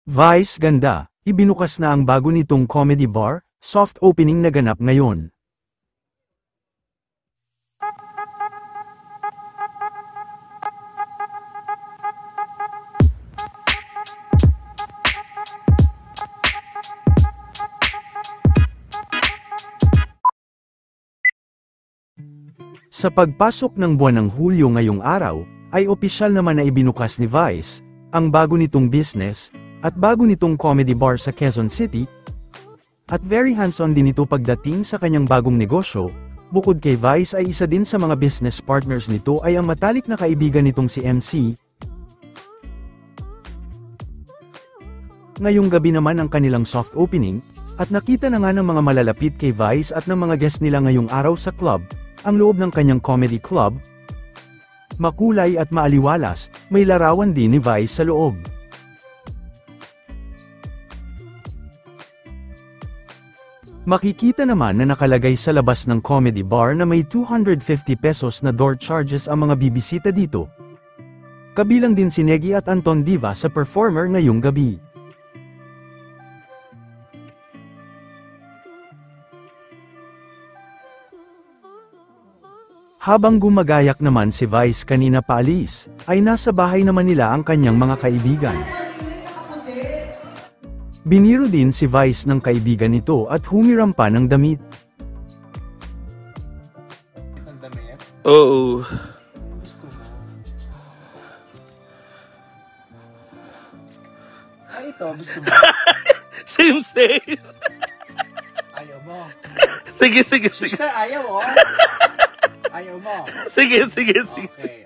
Vice ganda, ibinukas na ang bago nitong comedy bar, soft opening na ganap ngayon. Sa pagpasok ng buwan ng Hulyo ngayong araw, ay opisyal naman na ibinukas ni Vice, ang bago nitong business, at bago nitong comedy bar sa Quezon City, at very hands-on din ito pagdating sa kanyang bagong negosyo. Bukod kay Vice ay isa din sa mga business partners nito ay ang matalik na kaibigan nitong si MC. Ngayong gabi naman ang kanilang soft opening, at nakita na nga ng mga malalapit kay Vice at ng mga guest nila ngayong araw sa club, ang loob ng kanyang comedy club. Makulay at maaliwalas, may larawan din ni Vice sa loob. Makikita naman na nakalagay sa labas ng comedy bar na may 250 pesos na door charges ang mga bibisita dito. Kabilang din si Negi at Anton Diva sa performer ngayong gabi. Habang gumagayak naman si Vice kanina paalis, ay nasa bahay naman nila ang kanyang mga kaibigan. Biniro din si Vice ng kaibigan nito at humiram pa ng damit. Oo. Ay, ito, gusto mo? Same. Ayaw mo. Sige. Sister, ayaw mo? Ayaw mo? Sige. Okay.